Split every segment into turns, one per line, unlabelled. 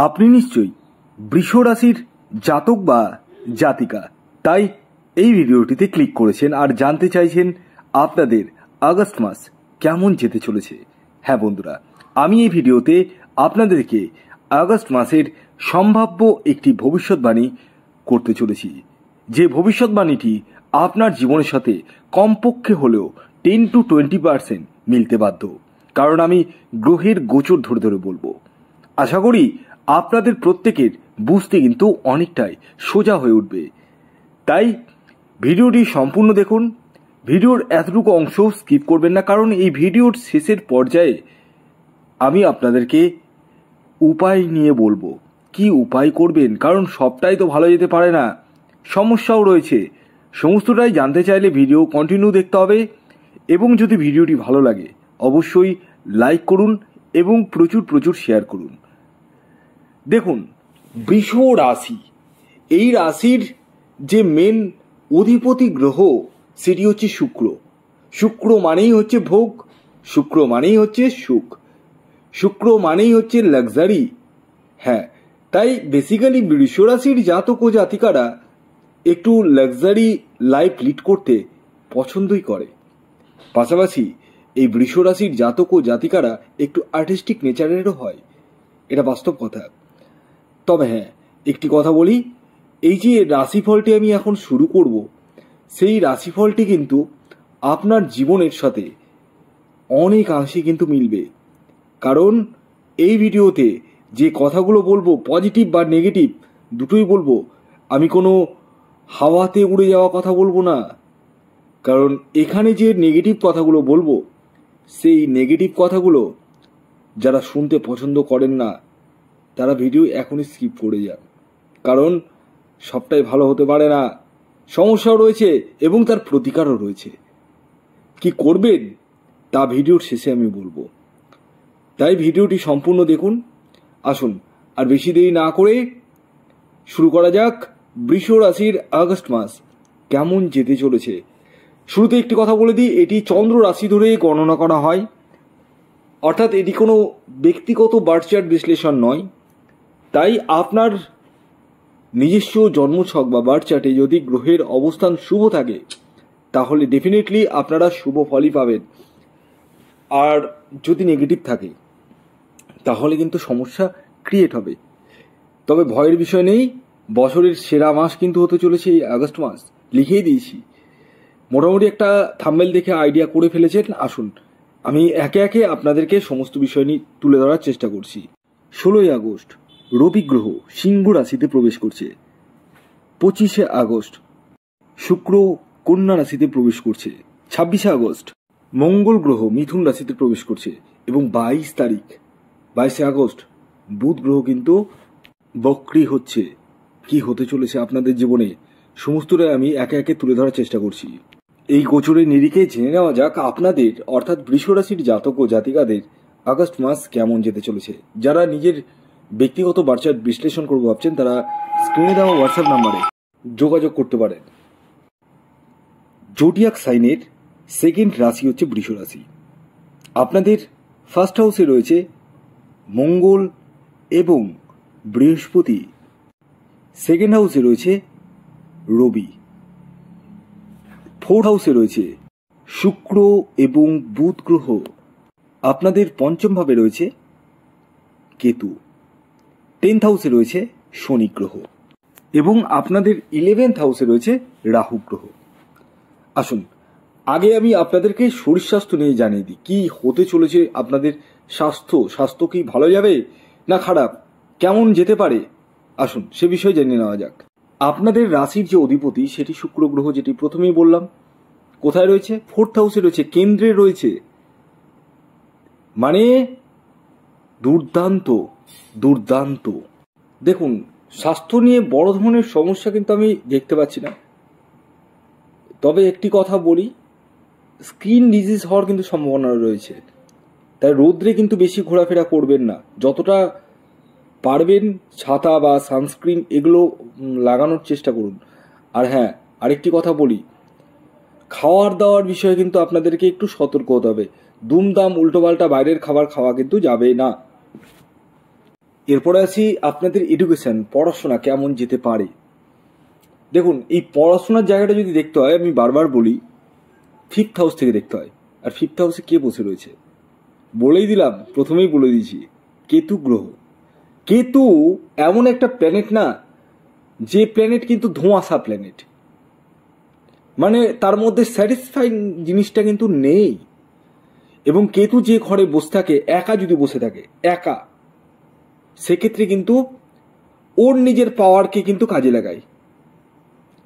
আপনি নিশ্চয়ই বৃষ রাশির জাতক বা জাতিকা, তাই এই ভিডিওটিতে ক্লিক করেছেন আর জানতে চাইছেন আপনাদের আগস্ট মাস কেমন যেতে চলেছে। হ্যাঁ বন্ধুরা, আমি এই ভিডিওতে আপনাদেরকে আগস্ট মাসের সম্ভাব্য একটি ভবিষ্যৎবাণী করতে চলেছি, যে ভবিষ্যৎবাণীটি আপনার জীবনের সাথে কমপক্ষে হলেও 10 to 20% মিলতে বাধ্য, কারণ আমি গ্রহের গোচর ধরে ধরে বলবো। আশা করি আপনাদের প্রত্যেকের বুঝতে কিন্তু অনেকটাই সোজা হয়ে উঠবে। তাই ভিডিওটি সম্পূর্ণ দেখুন, ভিডিওর এতটুকু অংশ স্কিপ করবেন না, কারণ এই ভিডিওর শেষের পর্যায়ে আমি আপনাদেরকে উপায় নিয়ে বলবো কি উপায় করবেন, কারণ সবটাই তো ভালো যেতে পারে না, সমস্যাও রয়েছে। সমস্তটাই জানতে চাইলে ভিডিও কন্টিনিউ দেখতে হবে, এবং যদি ভিডিওটি ভালো লাগে অবশ্যই লাইক করুন এবং প্রচুর প্রচুর শেয়ার করুন। দেখুন, বৃষ রাশি, এই রাশির যে মেন অধিপতি গ্রহ সেটি হচ্ছে শুক্র। শুক্র মানেই হচ্ছে ভোগ, শুক্র মানেই হচ্ছে সুখ, শুক্র মানেই হচ্ছে লাক্সারি। হ্যাঁ, তাই বেসিক্যালি বৃষ রাশির জাতক ও জাতিকারা একটু লাক্সারি লাইফ লিড করতে পছন্দই করে। পাশাপাশি এই বৃষ রাশির জাতক ও জাতিকারা একটু আর্টিস্টিক নেচারেরও হয়, এটা বাস্তব কথা। তবে হ্যাঁ, একটি কথা বলি, এই যে রাশিফলটি আমি এখন শুরু করব, সেই রাশিফলটি কিন্তু আপনার জীবনের সাথে অনেকাংশে কিন্তু মিলবে, কারণ এই ভিডিওতে যে কথাগুলো বলবো পজিটিভ বা নেগেটিভ দুটোই বলবো। আমি কোনো হাওয়াতে উড়ে যাওয়া কথা বলবো না, কারণ এখানে যে নেগেটিভ কথাগুলো বলবো সেই নেগেটিভ কথাগুলো যারা শুনতে পছন্দ করেন না তারা ভিডিও এখনই স্কিপ করে যান, কারণ সবটাই ভালো হতে পারে না, সমস্যাও রয়েছে এবং তার প্রতিকারও রয়েছে। কি করবেন তা ভিডিওর শেষে আমি বলবো, তাই ভিডিওটি সম্পূর্ণ দেখুন। আসুন আর বেশি দেরি না করে শুরু করা যাক বৃষ রাশির আগস্ট মাস কেমন যেতে চলেছে। শুরুতে একটি কথা বলে দিই, এটি চন্দ্র রাশি ধরে গণনা করা হয়, অর্থাৎ এটি কোনো ব্যক্তিগত বার্থ চার্ট বিশ্লেষণ নয়। তাই আপনার নিজস্ব জন্মছক বা বার্থ চার্টে যদি গ্রহের অবস্থান শুভ থাকে তাহলে ডেফিনেটলি আপনারা শুভ ফলই পাবেন, আর যদি নেগেটিভ থাকে তাহলে কিন্তু সমস্যা ক্রিয়েট হবে। তবে ভয়ের বিষয় নেই, বছরের সেরা মাস কিন্তু হতে চলেছে এই আগস্ট মাস, লিখেই দিয়েছি। মোটামুটি একটা থাম্বনেল দেখে আইডিয়া করে ফেলেছেন। আসুন আমি একে একে আপনাদেরকে সমস্ত বিষয় নিয়ে তুলে ধরার চেষ্টা করছি। 16ই আগস্ট রবি গ্রহ সিংহ রাশিতে প্রবেশ করছে। 25শে আগস্ট শুক্র কন্যা রাশিতে প্রবেশ করছে। 26শে আগস্ট মঙ্গল গ্রহ মিথুন রাশিতে প্রবেশ করছে, এবং 22শে আগস্ট বুধ গ্রহ কিন্তু বক্রী হচ্ছে। কি হতে চলেছে আপনাদের জীবনে সমস্তটাই আমি একে একে তুলে ধরার চেষ্টা করছি। এই গোচরের নিরিখে জেনে নেওয়া যাক আপনাদের অর্থাৎ বৃষ রাশির জাতক ও জাতিকাদের আগস্ট মাস কেমন যেতে চলেছে। যারা নিজের ব্যক্তিগত বার্থ চার্ট বিশ্লেষণ করবো ভাবছেন তারা স্ক্রিনে দেওয়া হোয়াটসঅ্যাপ নাম্বারে যোগাযোগ করতে পারেন। জোডিয়াক সাইনের সেকেন্ড রাশি হচ্ছে বৃষ রাশি। আপনাদের ফার্স্ট হাউসে রয়েছে মঙ্গল এবং বৃহস্পতি, সেকেন্ড হাউসে রয়েছে রবি, ফোর্থ হাউসে রয়েছে শুক্র এবং বুধ গ্রহ, আপনাদের পঞ্চম ভাবে রয়েছে কেতু, 10th হাউসে রয়েছে শনি গ্রহ, এবং আপনাদের 11th হাউসে রয়েছে রাহু গ্রহ। আসুন আগে আমি আপনাদেরকে শরীর স্বাস্থ্য নিয়ে জানিয়ে দিই কি হতে চলেছে। আপনাদের স্বাস্থ্য কি ভালো যাবে না খারাপ, কেমন যেতে পারে, আসুন সে বিষয়ে জেনে নেওয়া যাক। আপনাদের রাশির যে অধিপতি সেটি শুক্র গ্রহ, যেটি প্রথমেই বললাম। কোথায় রয়েছে? 4th হাউসে রয়েছে, কেন্দ্রে রয়েছে, মানে দুর্দান্ত দুর্দান্ত। দেখুন, স্বাস্থ্য নিয়ে বড় ধরনের সমস্যা কিন্তু আমি দেখতে পাচ্ছি না, তবে একটি কথা বলি, স্কিন ডিজিজ হওয়ার কিন্তু সম্ভাবনা রয়েছে। তাই রোদ্রে কিন্তু বেশি ঘোরাফেরা করবেন না, যতটা পারবেন ছাতা বা সানস্ক্রিন এগুলো লাগানোর চেষ্টা করুন। আর হ্যাঁ, আরেকটি কথা বলি, খাওয়ার দাওয়ার বিষয়ে কিন্তু আপনাদেরকে একটু সতর্ক হতে হবে। দুমদাম উল্টোপাল্টা বাইরের খাবার খাওয়া কিন্তু যাবে না। এরপরে আসি আপনাদের এডুকেশন, পড়াশোনা কেমন যেতে পারে। দেখুন, এই পড়াশোনার জায়গাটা যদি দেখতে হয়, আমি বারবার বলি 5th হাউস থেকে দেখতে হয়। আর 5th হাউসে কে বসে রয়েছে বলেই দিলাম, প্রথমেই বলে দিয়েছি, কেতু গ্রহ। কেতু এমন একটা প্ল্যানেট না, যে প্ল্যানেট কিন্তু ধোঁয়াশা প্ল্যানেট, মানে তার মধ্যে স্যাটিসফাইং জিনিসটা কিন্তু নেই। এবং কেতু যে ঘরে বসে থাকে, একা যদি বসে থাকে, একা, সেক্ষেত্রে কিন্তু ওর নিজের পাওয়ারকে কিন্তু কাজে লাগায়।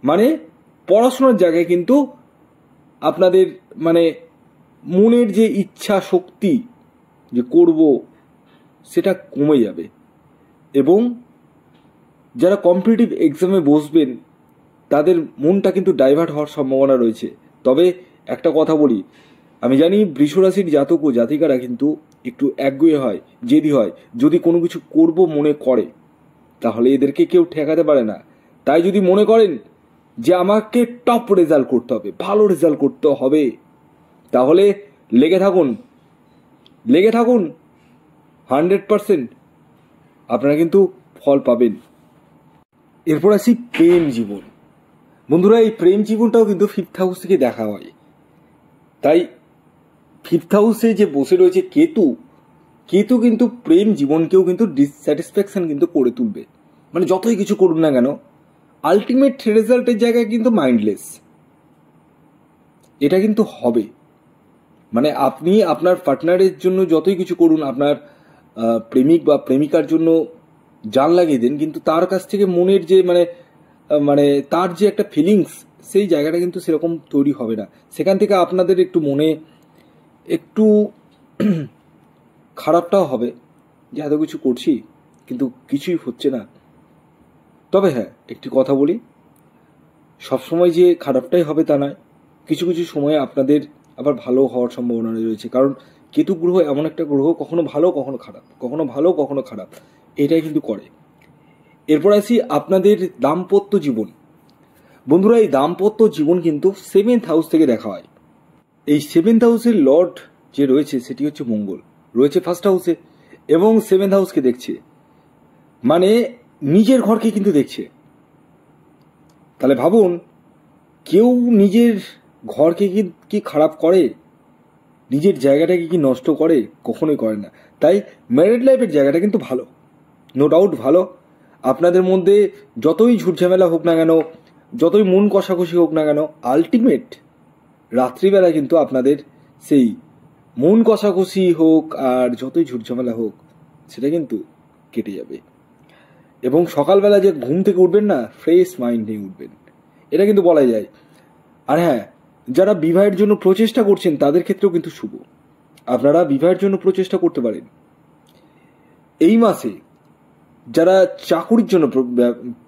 মানে পড়াশোনার জায়গায় কিন্তু আপনাদের মানে মনের যে ইচ্ছা শক্তি যে করব, সেটা কমে যাবে। এবং যারা কম্পিটিটিভ এক্সামে বসবেন, তাদের মনটা কিন্তু ডাইভার্ট হওয়ার সম্ভাবনা রয়েছে। তবে একটা কথা বলি, আমি জানি বৃষ রাশির জাতক ও জাতিকারা কিন্তু একটু একগুঁয়ে হয়, জেদি হয়। যদি কোনো কিছু করব মনে করে, তাহলে এদেরকে কেউ ঠেকাতে পারে না। তাই যদি মনে করেন যে আমাকে টপ রেজাল্ট করতে হবে, ভালো রেজাল্ট করতে হবে, তাহলে লেগে থাকুন, 100% আপনারা কিন্তু ফল পাবেন। এরপর আসি প্রেম জীবন। বন্ধুরা, এই প্রেম জীবনটাও কিন্তু 5th হাউস থেকে দেখা হয়। তাই 5th হাউসে যে বসে রয়েছে কেতু, কেতু কিন্তু প্রেম জীবনকেও কিন্তু ডিসস্যাটিসফ্যাকশন কিন্তু করে তুলবে। মানে যতই কিছু করুন না কেন, আলটিমেট রেজাল্টের জায়গায় কিন্তু মাইন্ডলেস, এটা কিন্তু হবে। মানে আপনি আপনার পার্টনারের জন্য যতই কিছু করুন, আপনার প্রেমিক বা প্রেমিকার জন্য জান লাগিয়ে দেন, কিন্তু তার কাছ থেকে মনের যে মানে তার যে একটা ফিলিংস, সেই জায়গাটা কিন্তু সেরকম তৈরি হবে না। সেখান থেকে আপনাদের একটু মনে একটু খারাপটাও হবে যে এত কিছু করছি কিন্তু কিছুই হচ্ছে না। তবে হ্যাঁ, একটি কথা বলি, সবসময় যে খারাপটাই হবে তা নয়, কিছু কিছু সময়ে আপনাদের আবার ভালো হওয়ার সম্ভাবনা রয়েছে। কারণ কেতু গ্রহ এমন একটা গ্রহ, কখনো ভালো কখনো খারাপ, কখনো ভালো কখনো খারাপ, এটাই কিন্তু করে। এরপর আসি আপনাদের দাম্পত্য জীবন। বন্ধুরা, এই দাম্পত্য জীবন কিন্তু 7th হাউস থেকে দেখা হয়। এই 7th হাউসের লর্ড যে রয়েছে, সেটি হচ্ছে মঙ্গল, রয়েছে 1st হাউসে এবং 7th হাউসকে দেখছে, মানে নিজের ঘরকে কিন্তু দেখছে। তাহলে ভাবুন, কেউ নিজের ঘরকে কি খারাপ করে, নিজের জায়গাটাকে কি নষ্ট করে? কখনোই করে না। তাই ম্যারিড লাইফের জায়গাটা কিন্তু ভালো, নো ডাউট ভালো। আপনাদের মধ্যে যতই ঝুটঝামেলা হোক না কেন, যতই মন কষাকষি হোক না কেন, আলটিমেট রাত্রিবেলা কিন্তু আপনাদের সেই মন কষাকষি হোক আর যতই ঝুটঝামেলা হোক, সেটা কিন্তু কেটে যাবে। এবং সকালবেলা যে ঘুম থেকে উঠবেন না, ফ্রেশ মাইন্ড নিয়ে উঠবেন, এটা কিন্তু বলা যায়। আর হ্যাঁ, যারা বিবাহের জন্য প্রচেষ্টা করছেন, তাদের ক্ষেত্রেও কিন্তু শুভ। আপনারা বিবাহের জন্য প্রচেষ্টা করতে পারেন। এই মাসে যারা চাকুরির জন্য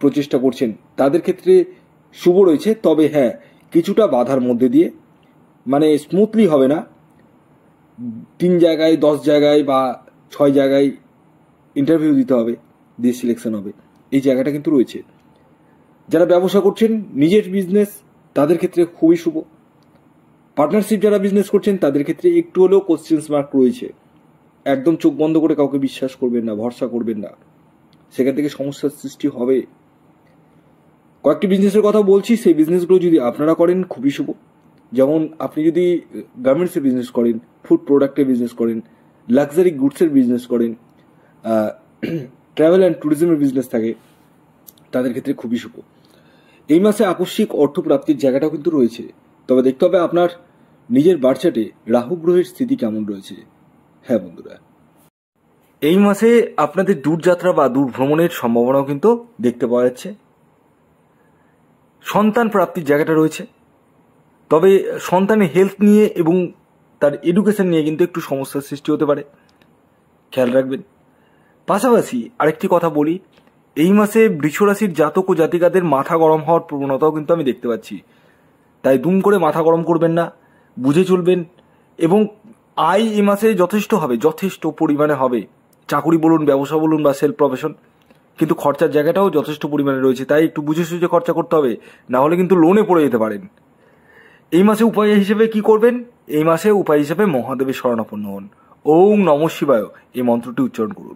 প্রচেষ্টা করছেন, তাদের ক্ষেত্রে শুভ রয়েছে। তবে হ্যাঁ, কিছুটা বাধার মধ্যে দিয়ে, মানে স্মুথলি হবে না। 3 জায়গায় 10 জায়গায় বা 6 জায়গায় ইন্টারভিউ দিতে হবে, দিয়ে সিলেকশন হবে, এই জায়গাটা কিন্তু রয়েছে। যারা ব্যবসা করছেন, নিজের বিজনেস, তাদের ক্ষেত্রে খুবই শুভ। পার্টনারশিপ যারা বিজনেস করছেন, তাদের ক্ষেত্রে একটু হলেও কোশ্চেন্স মার্ক রয়েছে। একদম চোখ বন্ধ করে কাউকে বিশ্বাস করবেন না, ভরসা করবেন না, সেখান থেকে সমস্যার সৃষ্টি হবে। কয়েকটি বিজনেসের কথা বলছি, সেই বিজনেসগুলো যদি আপনারা করেন, খুবই শুভ। যেমন আপনি যদি গার্মেন্টসের বিজনেস করেন, ফুড প্রোডাক্টের বিজনেস করেন, লাক্সারি গুডসের বিজনেস করেন, ট্রাভেল অ্যান্ড ট্যুরিজমের বিজনেস থাকে, তাদের ক্ষেত্রে খুবই শুভ। এই মাসে আকস্মিক অর্থপ্রাপ্তির জায়গাটাও কিন্তু রয়েছে। তবে দেখতে হবে আপনার নিজের বার্চাটে রাহু গ্রহের স্থিতি কেমন রয়েছে। হ্যাঁ বন্ধুরা, এই মাসে আপনাদের দূরযাত্রা বা দূর ভ্রমণের সম্ভাবনাও কিন্তু দেখতে পাওয়া যাচ্ছে। সন্তান প্রাপ্তির জায়গাটা রয়েছে। তবে সন্তানের হেলথ নিয়ে এবং তার এডুকেশন নিয়ে কিন্তু একটু সমস্যার সৃষ্টি হতে পারে, খেয়াল রাখবেন। পাশাপাশি আরেকটি কথা বলি, এই মাসে বৃষ রাশির জাতক ও জাতিকাদের মাথা গরম হওয়ার প্রবণতাও কিন্তু আমি দেখতে পাচ্ছি। তাই দুম করে মাথা গরম করবেন না, বুঝে চলবেন। এবং আয় এই মাসে যথেষ্ট হবে, যথেষ্ট পরিমাণে হবে। চাকুরি বলুন, ব্যবসা বলুন বা সেলফ প্রফেশন, কিন্তু খরচার জায়গাটাও যথেষ্ট পরিমাণে রয়েছে। তাই একটু বুঝে সুঝে খরচা করতে হবে, না হলে কিন্তু লোনে পড়ে যেতে পারেন। এই মাসে উপায় হিসেবে কি করবেন? এই মাসে উপায় হিসেবে মহাদেবের শরণাপন্ন হন। ওম নমঃ শিবায় এই মন্ত্রটি উচ্চারণ করুন।